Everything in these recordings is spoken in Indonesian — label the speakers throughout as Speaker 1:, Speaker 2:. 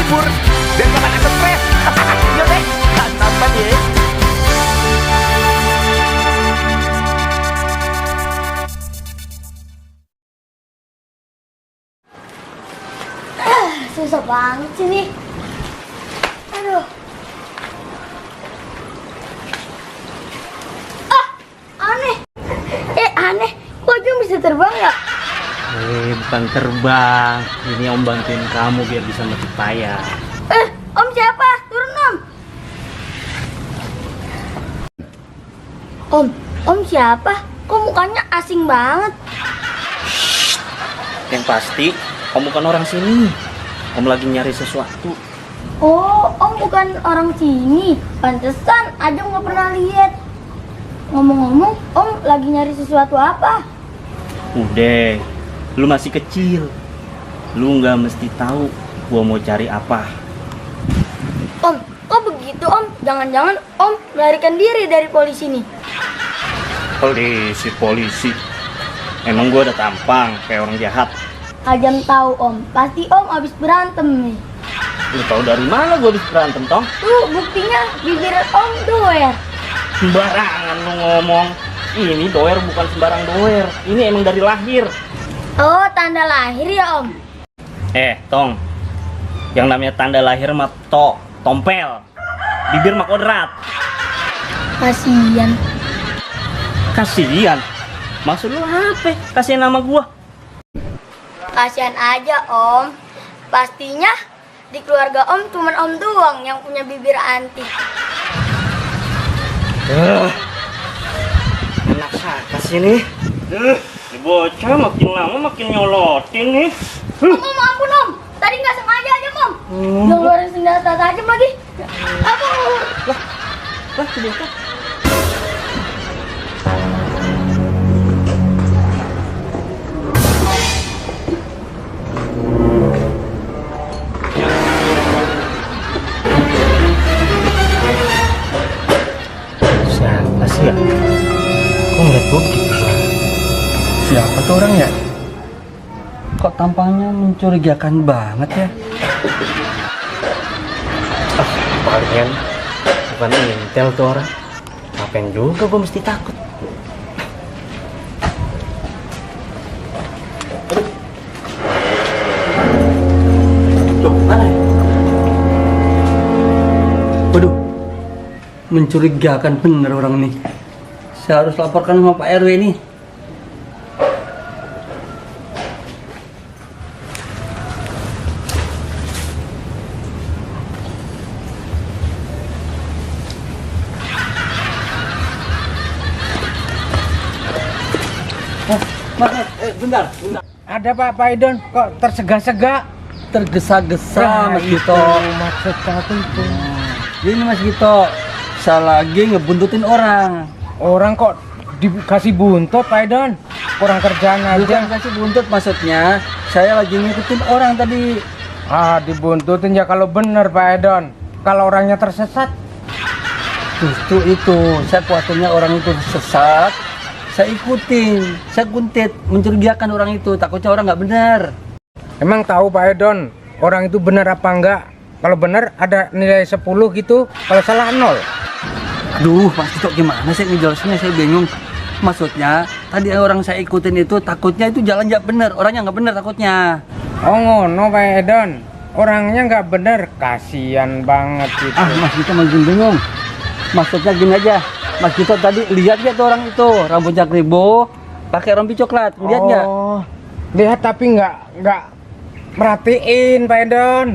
Speaker 1: libur biar gak pada stres. Yuk deh, tampan ya.
Speaker 2: Susah banget sih nih. Aduh. Aneh. Aneh. Kok dia bisa terbang ya?
Speaker 3: Bukan terbang. Ini Om bantuin kamu biar bisa mati payah.
Speaker 2: Om siapa? Turun Om. Om siapa? Kok mukanya asing banget?
Speaker 3: Yang pasti, Om bukan orang sini. Om lagi nyari sesuatu.
Speaker 2: Oh, Om bukan orang sini. Pantesan Ajeng nggak pernah lihat. Ngomong-ngomong, Om lagi nyari sesuatu apa?
Speaker 3: Udah, lu masih kecil. Lu nggak mesti tahu gua mau cari apa.
Speaker 2: Om, kok begitu Om? Jangan-jangan Om melarikan diri dari polisi nih.
Speaker 3: Polisi. Emang gua udah tampang kayak orang jahat.
Speaker 2: Ajeng tahu Om, pasti Om habis berantem nih.
Speaker 3: Lu tahu dari mana gua habis berantem, Tong?
Speaker 2: Tuh, buktinya bibir Om doer.
Speaker 3: Sembarangan lu ngomong. Ini doer bukan sembarang doer. Ini emang dari lahir.
Speaker 2: Oh, tanda lahir ya Om?
Speaker 3: Tong. Yang namanya tanda lahir mah tompel. Bibir mah kodrat.
Speaker 2: Kasian.
Speaker 3: Kasihan. Maksud lu apa? Kasihan nama gua.
Speaker 2: Kasian aja Om. Pastinya di keluarga Om cuman Om doang yang punya bibir antik.
Speaker 3: Enak kasih nih. Di bocah makin lama makin nyolotin nih.
Speaker 2: Om, ampun Om. Tadi nggak sengaja aja Om. Yang ngeluarin senjata tajam lagi. Apa?
Speaker 3: Lah, di bocah. Siapa sih ya? Kok ngeliat gue begitu ya? Siapa tuh orang ya? Kok tampangnya mencurigakan banget ya? Palingan bukan intel tuh orang. Ngapain juga gue mesti takut? Tuh, mana ya? Waduh, mencurigakan bener orang nih. Saya harus laporkan sama Pak RW nih. Bentar.
Speaker 4: Ada Pak Idon, kok tersega-sega?
Speaker 3: Tergesa-gesa Mas Gito.
Speaker 4: Maksud aku itu.
Speaker 3: Ini Mas Gito, saya lagi ngebuntutin orang.
Speaker 4: Orang kok dikasih buntut Pak Idon? Kurang kerjaan
Speaker 3: Bukan
Speaker 4: aja.
Speaker 3: kasih buntut maksudnya, saya lagi ngikutin orang tadi.
Speaker 4: Dibuntutin ya kalau bener Pak Idon. Kalau orangnya tersesat.
Speaker 3: Justru itu, saya khawatirnya orang itu sesat. Saya ikutin, saya guntit, mencurigakan orang itu, takutnya orang nggak benar.
Speaker 4: Emang tahu Pak Idon, orang itu benar apa enggak? Kalau benar ada nilai 10 gitu, kalau salah 0.
Speaker 3: Aduh, Mas Gito gimana sih ngejelasinnya, saya bingung. Maksudnya, tadi orang saya ikutin itu takutnya itu jalan nggak benar, orangnya nggak benar takutnya.
Speaker 4: Oh ngono Pak Idon, orangnya nggak benar, kasihan banget gitu.
Speaker 3: Mas Gito makin bingung. Maksudnya gini aja, Mas Gito tadi lihat gak tuh orang itu, rambutnya kribo, pakai rompi coklat, lihat nggak?
Speaker 4: Oh, lihat tapi nggak merhatiin Pak Idon.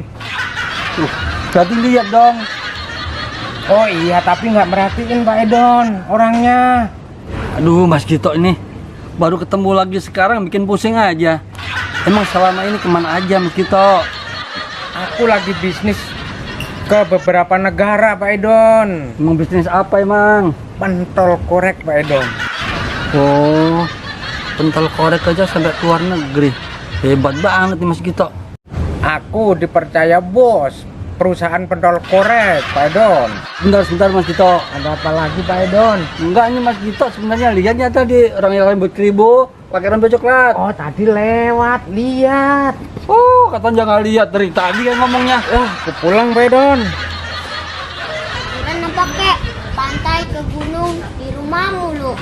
Speaker 3: Berarti lihat dong.
Speaker 4: Oh iya, tapi nggak merhatiin Pak Idon orangnya.
Speaker 3: Aduh, Mas Gito ini baru ketemu lagi sekarang bikin pusing aja. Emang selama ini kemana aja Mas Gito?
Speaker 4: Aku lagi bisnis ke beberapa negara Pak Idon.
Speaker 3: Emang bisnis apa emang?
Speaker 4: Pentol korek Pak Idon.
Speaker 3: Oh, pentol korek aja sampai ke luar negeri. Hebat banget nih Mas Gito.
Speaker 4: Aku dipercaya bos perusahaan pentol korek Pak Idon.
Speaker 3: Sebentar Mas Gito.
Speaker 4: Ada apa lagi Pak Idon?
Speaker 3: Enggak nih Mas Gito, sebenarnya lihatnya tadi orang yang rambut kribo pakai rambut coklat.
Speaker 4: Oh, tadi lewat, lihat.
Speaker 3: Oh, kata jangan lihat dari tadi kan ngomongnya.
Speaker 4: Aku pulang, Pak Edon.
Speaker 2: Keren apa kek? Pantai ke gunung di rumah mulu.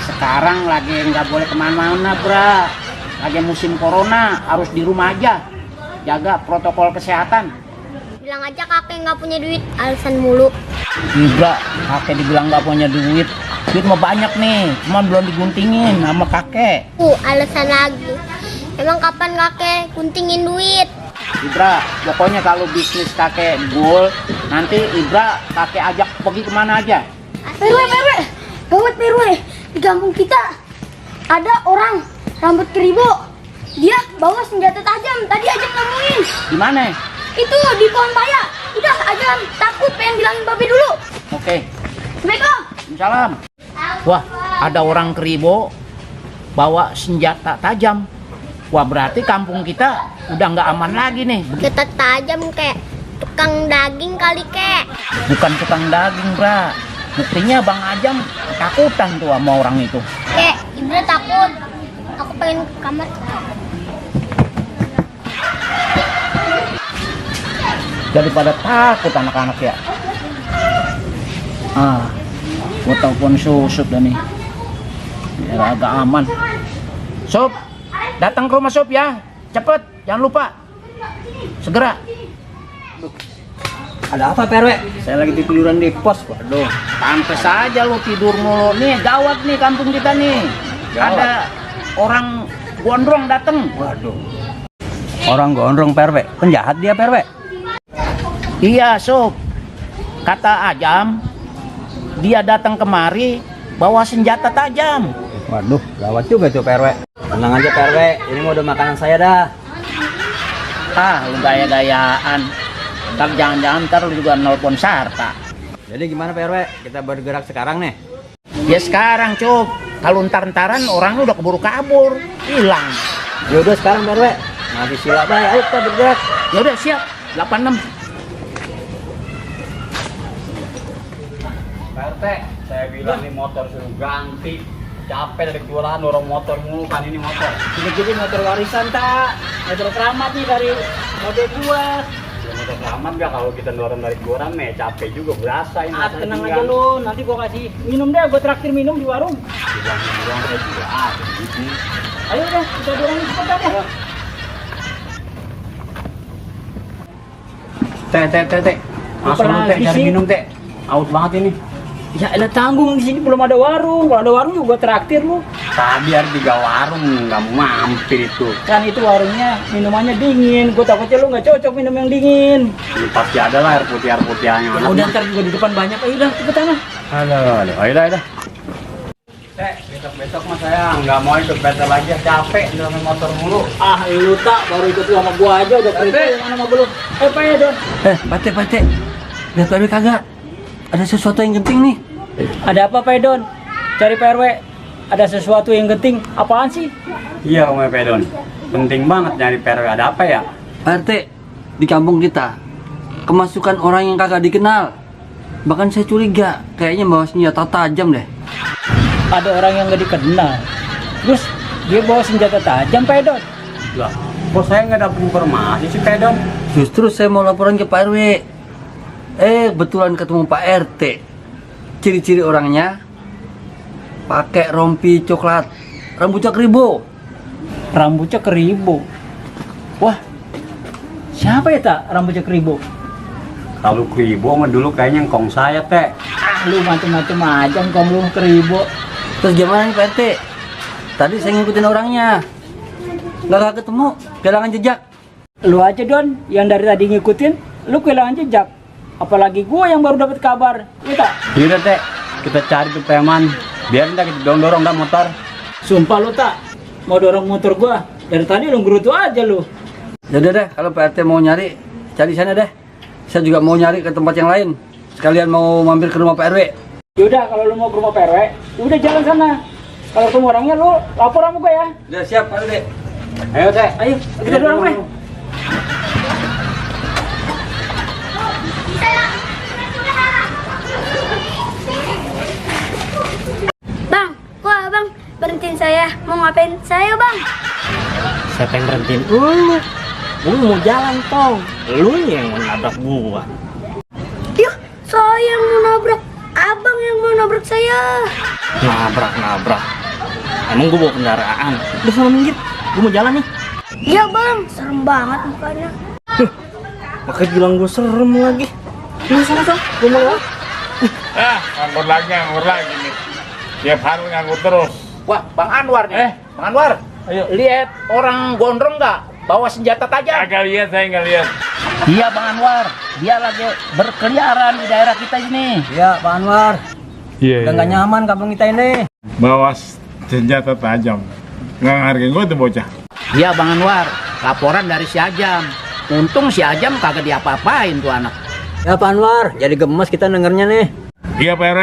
Speaker 1: Sekarang lagi nggak boleh kemana-mana, Bra. Lagi musim corona, harus di rumah aja. Jaga protokol kesehatan.
Speaker 2: Bilang aja kakek nggak punya duit, alasan mulu.
Speaker 1: Bra, kakek dibilang nggak punya duit. Duit mah banyak nih, cuman belum diguntingin sama kakek.
Speaker 2: Alasan lagi. Emang kapan kakek guntingin duit?
Speaker 1: Ibra, pokoknya kalau bisnis kakek goal, nanti Ibra kakek ajak pergi kemana aja.
Speaker 2: Perwe. Gawat perwe. Di kampung kita ada orang rambut keribo. Dia bawa senjata tajam. Tadi aja nemuin.
Speaker 1: Di mana?
Speaker 2: Itu di pohon paya. Udah aja takut pengen bilangin babi dulu.
Speaker 1: Oke.
Speaker 2: Assalamualaikum.
Speaker 1: Salam. Wah, ada orang keribo bawa senjata tajam. Wah, berarti kampung kita udah nggak aman lagi nih.
Speaker 2: Kita tajam kek. Tukang daging kali kek.
Speaker 1: Bukan tukang daging, Bra. Buktinya Bang Ajam takutan tuh sama orang itu.
Speaker 2: Kek, Ibra takut. Aku pengen ke kamar.
Speaker 1: Daripada takut anak-anak ya. Gua telepon Susup dah nih. Biar agak aman. Sup, datang ke rumah Sup ya. Cepet, jangan lupa. Segera.
Speaker 3: Ada apa, PRW? Saya lagi tiduran di pos. Waduh.
Speaker 1: Pantes aja lu tidur mulu. Nih, gawat nih kampung kita nih.
Speaker 3: Gawat.
Speaker 1: Ada orang gondrong datang.
Speaker 3: Waduh. Orang gondrong, PRW. Penjahat dia, PRW.
Speaker 1: Iya, Sup. Kata Ajam, dia datang kemari bawa senjata tajam.
Speaker 3: Waduh, gawat juga tuh, PRW. Tenang aja, PRW. Ini mau udah makanan saya dah.
Speaker 1: Lu gaya-gayaan. Ntar jangan-jangan ntar lu juga nelpon Sarta.
Speaker 3: Jadi gimana, PRW? Kita bergerak sekarang nih.
Speaker 1: Ya sekarang, Cup. Kalau ntar-ntaran orang udah keburu kabur, hilang.
Speaker 3: Yaudah sekarang, PRW. Masih silap aja. Ayo kita bergerak.
Speaker 1: Ya udah siap. 86.
Speaker 3: PRT, saya bilang nih motor suruh ganti. Capek dari jualan dorong motor mulu kan ini motor.
Speaker 1: Jadi motor warisan tak, motor keramat nih dari mobil gua.
Speaker 3: Ya motor selamat gak kalau kita dorong dari jualan capek juga berasa ini.
Speaker 1: Tenang aja lu, nanti gua kasih minum deh, gua traktir minum di warung.
Speaker 3: Dibilang saya juga ada gitu.
Speaker 1: Ayo deh, kita dorongin cepet deh.
Speaker 3: Teh. Masuk lu teh, cari minum teh. Aus banget ini.
Speaker 1: Ya elah tanggung di sini belum ada warung. Kalau ada warung juga traktir lu.
Speaker 3: Tadi ada 3 warung nggak mau mampir itu.
Speaker 1: Kan itu warungnya minumannya dingin. Gua takutnya lu nggak cocok minum yang dingin.
Speaker 3: Ini pasti ada lah air putihnya.
Speaker 1: Ya udah ntar juga di depan banyak. Ayo dah cepetan lah.
Speaker 3: Ayo dah. Teh, besok mah saya nggak mau ikut battle lagi, capek dorong motor mulu.
Speaker 1: Lu tak baru ikut lu sama gua aja udah kerja yang mana sama belum. Apa ya Don?
Speaker 3: Pate. Lihat PRW kagak? Ada sesuatu yang penting nih.
Speaker 1: Ada apa Pak Don? Cari PRW. Ada sesuatu yang genting. Apaan sih?
Speaker 3: Iya Om Pedon. Penting banget nyari PRW. Ada apa ya?
Speaker 5: RT, di kampung kita kemasukan orang yang kagak dikenal. Bahkan saya curiga kayaknya bawa senjata tajam deh.
Speaker 1: Ada orang yang gak dikenal. Terus dia bawa senjata tajam Pak Don.
Speaker 3: Lah, kok saya nggak dapet informasi sih Pedon?
Speaker 5: Justru saya mau laporan ke Pak RW. Betulan ketemu Pak RT. Ciri-ciri orangnya pakai rompi coklat, rambutnya keribo.
Speaker 1: Rambutnya keribo. Wah, siapa ya tak rambutnya keribo?
Speaker 3: Kalau keribo mah dulu kayaknya ngkong saya teh.
Speaker 1: Lu macem-macem aja ngkong lu keribo.
Speaker 5: Terus gimana nih Pak RT? Tadi saya ngikutin orangnya, nggak ketemu, kehilangan jejak.
Speaker 1: Lu aja Don, yang dari tadi ngikutin, lu kehilangan jejak. Apalagi gua yang baru dapat kabar, iya tak?
Speaker 3: Yaudah teh, kita cari tuh preman. Biar kita dorong dah motor.
Speaker 1: Sumpah lu tak, mau dorong motor gua. Dari tadi lu gerutu aja lu.
Speaker 5: Yaudah deh, kalau Pak RT mau nyari, cari sana deh. Saya juga mau nyari ke tempat yang lain. Sekalian mau mampir ke rumah Pak RW.
Speaker 1: Yaudah, kalau lu mau ke rumah PRW, udah jalan sana. Kalau ketemu orangnya lu lapor sama gua ya.
Speaker 5: Udah siap Pak RW.
Speaker 3: Ayo teh.
Speaker 1: Ayo, kita dorong deh.
Speaker 2: Bang, kok abang berhentiin saya?
Speaker 3: Siapa yang berhentiin lu? Gua mau jalan tong. Lu yang mau nabrak gua.
Speaker 2: Ya, saya yang mau nabrak. Abang yang mau nabrak saya.
Speaker 3: Nabrak. Emang gua bawa kendaraan. Udah sana minggir. Gua mau jalan nih.
Speaker 2: Iya bang, serem banget mukanya.
Speaker 3: Makanya bilang gua serem lagi. Lu sana. Gua mau lewat.
Speaker 6: Nganggur lagi nih. Tiap hari nganggur terus.
Speaker 1: Wah, Bang Anwar nih. Bang Anwar,
Speaker 6: Ayo.
Speaker 1: lihat orang gondrong nggak? Bawa senjata tajam.
Speaker 6: Agak lihat, saya nggak lihat.
Speaker 1: Iya, Bang Anwar. Dia lagi berkeliaran di daerah kita ini.
Speaker 3: Iya, Pak Anwar.
Speaker 6: Iya.
Speaker 3: Udah nggak nyaman kampung kita ini.
Speaker 6: Bawa senjata tajam. Nggak ngargain gue tuh bocah.
Speaker 1: Iya, Bang Anwar. Laporan dari si Ajam. Untung si Ajam kagak diapa-apain tuh anak.
Speaker 3: Ya Pak Anwar, jadi gemes kita dengernya nih.
Speaker 6: Iya Pak RW.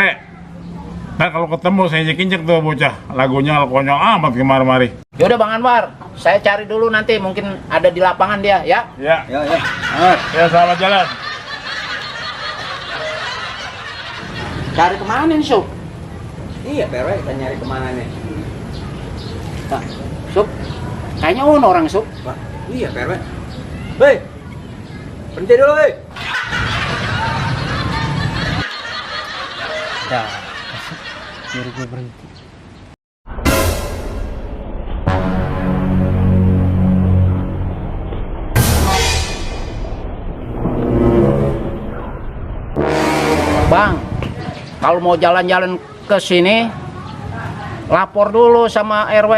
Speaker 6: Nah kalau ketemu saya injek-injek tuh bocah. Lagunya konyol amat kemari-mari.
Speaker 1: Yaudah Bang Anwar, saya cari dulu nanti mungkin ada di lapangan dia ya.
Speaker 6: Ya.
Speaker 3: Ya.
Speaker 6: Ya selamat jalan.
Speaker 1: Cari kemana nih, Sob?
Speaker 3: Iya, Pak RW, kita nyari kemana nih?
Speaker 1: Nah, Sob, kayaknya orang Sob.
Speaker 3: Pak, iya Pak RW. Hei, berhenti dulu, hei. Ya, nyuruh gue berhenti.
Speaker 1: Bang, kalau mau jalan-jalan ke sini, lapor dulu sama RW.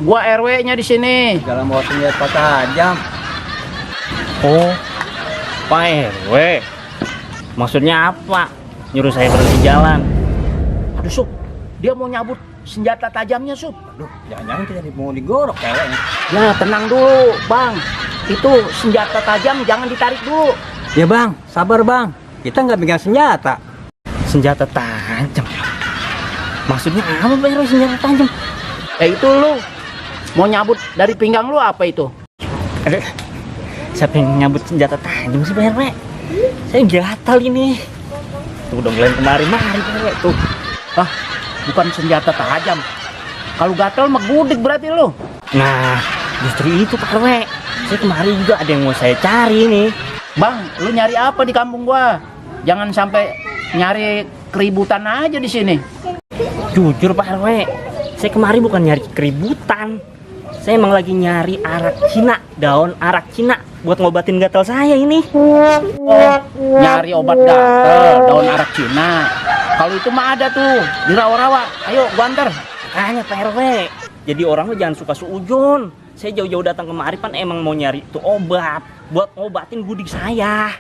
Speaker 1: Gua RW-nya di sini.
Speaker 3: Dalam bawa senjata tajam.
Speaker 7: Oh, Pak RW. Maksudnya apa? Nyuruh saya berhenti jalan.
Speaker 1: Aduh, Sob, dia mau nyabut senjata tajamnya, Sob.
Speaker 3: Aduh, jangan-jangan kita mau digorok kayaknya.
Speaker 1: Ya, tenang dulu, Bang. Itu senjata tajam jangan ditarik dulu.
Speaker 3: Ya Bang, sabar Bang. Kita nggak pegang senjata.
Speaker 7: Senjata tajam. Maksudnya apa Pak RW senjata tajam?
Speaker 1: Itu lu mau nyabut dari pinggang lu apa itu?
Speaker 7: Aduh, siapa yang nyabut senjata tajam sih Pak RW? Saya gatal ini. Tuh udah mulai kemari-mari Pak RW tuh.
Speaker 1: Ah, bukan senjata tajam. Kalau gatel mah gudik berarti lu.
Speaker 7: Nah, justru itu Pak RW. Saya kemarin juga ada yang mau saya cari nih.
Speaker 1: Bang, lu nyari apa di kampung gua? Jangan sampai nyari keributan aja di sini.
Speaker 7: Jujur Pak RW, saya kemarin bukan nyari keributan. Saya emang lagi nyari arak Cina, daun arak Cina buat ngobatin gatal saya ini.
Speaker 1: Oh, nyari obat gatel, daun arak Cina. Kalau itu mah ada tuh di rawa-rawa. Ayo, gua antar.
Speaker 7: Makanya Pak RW, jadi orang mah jangan suka suujon. Saya jauh-jauh datang kemari pan emang mau nyari itu obat buat ngobatin gudik saya.